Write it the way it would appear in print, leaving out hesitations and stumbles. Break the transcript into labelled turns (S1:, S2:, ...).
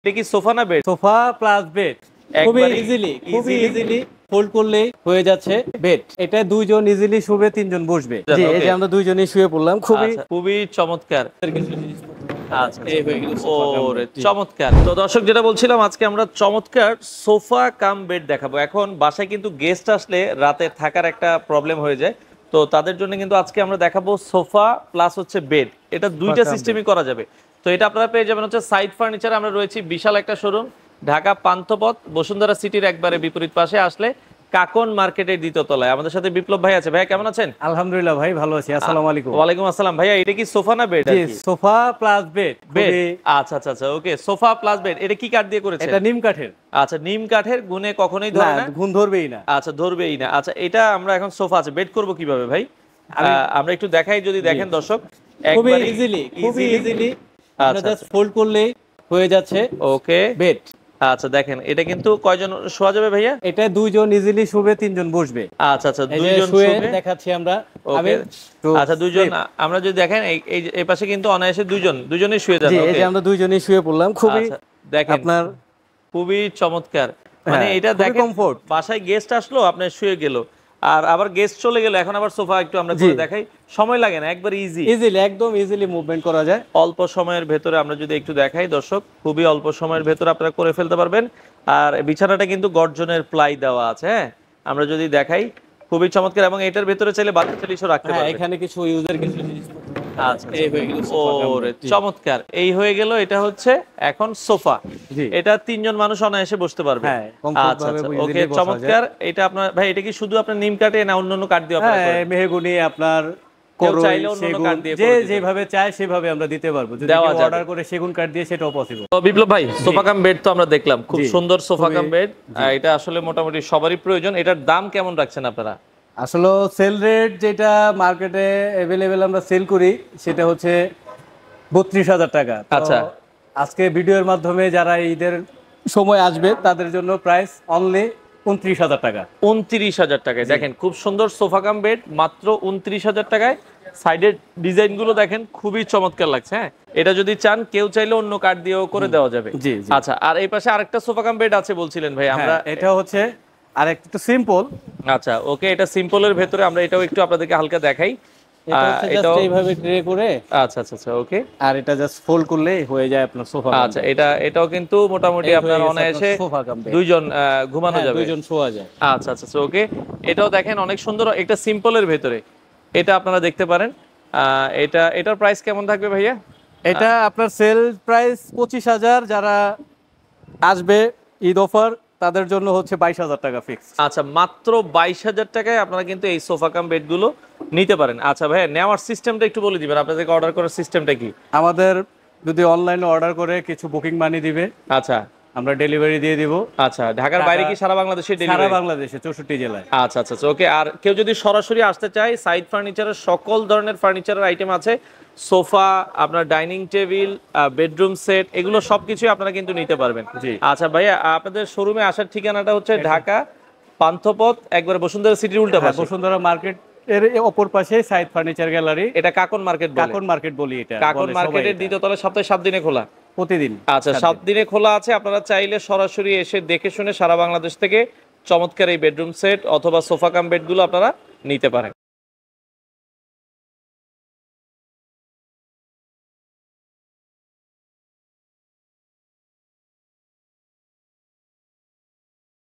S1: এটা কি সোফা না বেড?
S2: সোফা প্লাস বেড, খুবই ইজিলি ফোল্ড করলেই হয়ে যাচ্ছে বেড। এটা দুইজন ইজিলি শুবে, তিনজন বসবে। জি, এই যে আমরা দুইজনই শুয়ে পড়লাম,
S1: খুবই চমৎকার। আচ্ছা,
S2: এই হয়ে গেল সোফা কাম
S1: ওরে
S2: বেড।
S1: চমৎকার। তো দর্শক, যেটা বলছিলাম, আজকে আমরা চমৎকার সোফা কাম বেড দেখাবো। এখন বাসায় কিন্তু গেস্ট আসলে রাতে থাকার একটা প্রবলেম হয়ে যায়, তো তাদের জন্য কিন্তু আজকে আমরা দেখাবো সোফা প্লাস হচ্ছে বেড। এটা দুইটা সিস্টেমই করা যাবে। তো এটা আপনারা পেয়ে যাবেন হচ্ছে সাইড ফার্নিচার। আমরা রয়েছি বিশাল একটা শোরুম, ঢাকা পান্থপথ বসুন্ধরা সিটির একবারে বিপরীত পাশে আসলে কাকন মার্কেটের দ্বিতীয় তলায়। আমাদের সাথে বিপ্লব ভাই আছে। ভাই কেমন আছেন?
S2: আলহামদুলিল্লাহ ভাই, ভালো আছি। আসসালামু আলাইকুম।
S1: ওয়ালাইকুম আসসালাম। ভাইয়া এটা কি সোফা না বেড?
S2: জি, সোফা প্লাস বেড।
S1: বেড, আচ্ছা আচ্ছা আচ্ছা, ওকে। সোফা প্লাস বেড, এটা কি কাঠ দিয়ে করেছেন?
S2: এটা নিম কাঠের।
S1: আচ্ছা, নিম কাঠের, গুণে কখনোই ধরে না,
S2: গুণ ধরবেই না।
S1: আচ্ছা, ধরবেই না। আচ্ছা, এটা আমরা এখন সোফা আছে, বেড করব কিভাবে ভাই? আমরা একটু দেখাই, যদি দেখেন দর্শক,
S2: খুবই
S1: একবারে
S2: ইজিলি আমরা
S1: আচ্ছা
S2: জাস্ট ফোল্ড করলেই হয়ে যাচ্ছে
S1: ওকে
S2: বেড।
S1: আচ্ছা, দেখেন এটা কিন্তু কয়জন শোয়া যাবে ভাইয়া?
S2: এটা দুইজন ইজিলি শুবে, তিনজন বসবে।
S1: আচ্ছা আচ্ছা,
S2: এই যে
S1: দুইজন
S2: শুয়ে
S1: শুবে
S2: দেখাচ্ছি আমরা।
S1: ওকে। আচ্ছা, দুইজন। আমরা যদি দেখেন এই পাশে কিন্তু অনায়াসে দুইজনই শুয়ে যাবে।
S2: জি, এই যে আমরা দুইজনই শুয়ে পড়লাম, খুবই
S1: দেখেন
S2: আপনার
S1: খুবই চমৎকার। মানে এটা দেখেন,
S2: কমফোর্ট।
S1: বাসায় গেস্ট আসলো, আপনার শুয়ে গেল, আর আবার গেস্ট চলে গেল, এখন আবার সোফা একটু আমরা করে দেখাই, সময় লাগে না, একবার
S2: একদম ইজিলি মুভমেন্ট করা যায়।
S1: অল্প সময়ের ভেতরে আমরা যদি একটু দেখাই দর্শক, খুবই অল্প সময়ের ভেতরে আপনারা করে ফেলতে পারবেন। আর বিছানাটা কিন্তু গর্জনের প্লাই দেওয়া আছে। হ্যাঁ, আমরা যদি দেখাই, খুবই চমৎকার। এবং এটার ভেতরে চাইলে বাচ্চা ছেলেও রাখতে পারবেন।
S2: এখানে কিছু ইউজার কিছু
S1: আচ্ছা, এই হয়ে গেল ওরে চমৎকার। এই হয়ে গেল, এটা হচ্ছে এখন সোফা। এটা তিনজন মানুষ অনায়াসে বসতে পারবে। আচ্ছা আচ্ছা, ওকে, চমৎকার। এটা আপনার ভাই, এটা কি শুধু আপনার নিম কাঠে না অন্যান্য কাঠ দিয়ে আপনারা করেন?
S2: মেহগনি, আপনার যেভাবে চায় সেভাবে আমরা দিতে পারবো। যদি অর্ডার করে সেগুন কাঠ দিয়ে, সেটাও পসিবল।
S1: তো বিপ্লব ভাই, সোফা কাম বেড তো আমরা দেখলাম, খুব সুন্দর সোফা কাম বেড। এটা আসলে মোটামুটি সবারই প্রয়োজন। এটার দাম কেমন রাখছেন আপনারা?
S2: আসলে সেল রেট যেটা মার্কেটে অ্যাভেলেবেল আমরা সেল করি, সেটা হচ্ছে 32,000 টাকা।
S1: আচ্ছা,
S2: আজকে ভিডিওর মাধ্যমে যারা ঈদের সময় আসবে তাদের জন্য প্রাইস অনলি 29,000 টাকা।
S1: 29,000 টাকায় দেখেন, খুব সুন্দর সোফা কাম বেড, মাত্র 29,000 টাকায়। সাইডের ডিজাইন গুলো দেখেন, খুবই চমৎকার লাগছে। হ্যাঁ, এটা যদি চান, কেউ চাইলে অন্য কাঠ দিয়েও করে দেওয়া যাবে। আচ্ছা, আর এই পাশে আরেকটা সোফা কাম বেড আছে বলছিলেন ভাই? আমরা
S2: এটা হচ্ছে আর একটু সিম্পল।
S1: আচ্ছা, ওকে, এটা সিম্পলের ভেতরে আমরা এটাও একটু আপনাদেরকে হালকা দেখাই।
S2: এটা এইভাবে ট্রে করে,
S1: আচ্ছা আচ্ছা আচ্ছা, ওকে,
S2: আর এটা জাস্ট ফোল্ড করলেই হয়ে যায় আপনার সোফা।
S1: আচ্ছা, এটাও কিন্তু মোটামুটি আপনার অনায়াসে দুইজন ঘুমানো যাবে,
S2: দুইজন শোয়া যায়।
S1: আচ্ছা আচ্ছা, ওকে। এটাও দেখেন অনেক সুন্দর, একটা সিম্পলের ভেতরে, এটা আপনারা দেখতে পারেন। এটার প্রাইস কেমন থাকবে ভাইয়া?
S2: এটা আপনার সেল প্রাইস 25,000। যারা আসবে ঈদ অফার, তাদের জন্য হচ্ছে 22,000 টাকা ফিক্স।
S1: আচ্ছা, মাত্র 22,000 টাকায় আপনারা কিন্তু এই সোফা কাম বেড গুলো নিতে পারেন। আচ্ছা ভাইয়া, নেওয়ার সিস্টেমটা একটু বলে দিবেন, আপনাদেরকে অর্ডার করার সিস্টেমটা কি?
S2: আমাদের যদি অনলাইনে অর্ডার করে কিছু বুকিং মানি দিবে,
S1: আচ্ছা,
S2: আমরা ডেলিভারি দিয়ে দিব।
S1: আচ্ছা, ঢাকার বাইরে কি সারা বাংলাদেশে ডেলিভারি?
S2: সারা বাংলাদেশে 64 জেলায়।
S1: আচ্ছা আচ্ছা, ওকে। আর কেউ যদি সরাসরি আসতে চায়, সাইড ফার্নিচারের সকল ধরনের ফার্নিচারের আইটেম আছে, সোফা, আপনার ডাইনিং টেবিল, বেডরুম সেট, এগুলো সবকিছুই আপনারা কিন্তু নিতে পারবেন। আচ্ছা ভাইয়া, আপনাদের শোরুমে আসার ঠিকানাটা হচ্ছে ঢাকা পান্থপথ, একবারে বসুন্ধরা সিটির উল্টা পাশে,
S2: বসুন্ধরা মার্কেট এর অপর পাশে সাইড ফার্নিচার গ্যালারি।
S1: এটা কাকন মার্কেট
S2: বলি। এটা
S1: কাকন মার্কেটের দ্বিতীয় তলায়, সপ্তাহে 7 দিনে খোলা।
S2: প্রতিদিন।
S1: আচ্ছা, 7 দিনে খোলা আছে। আপনারা চাইলে সরাসরি এসে দেখে শুনে সারা বাংলাদেশ থেকে চমৎকার এই বেডরুম সেট অথবা সোফা কাম বেড গুলো আপনারা নিতে পারেন।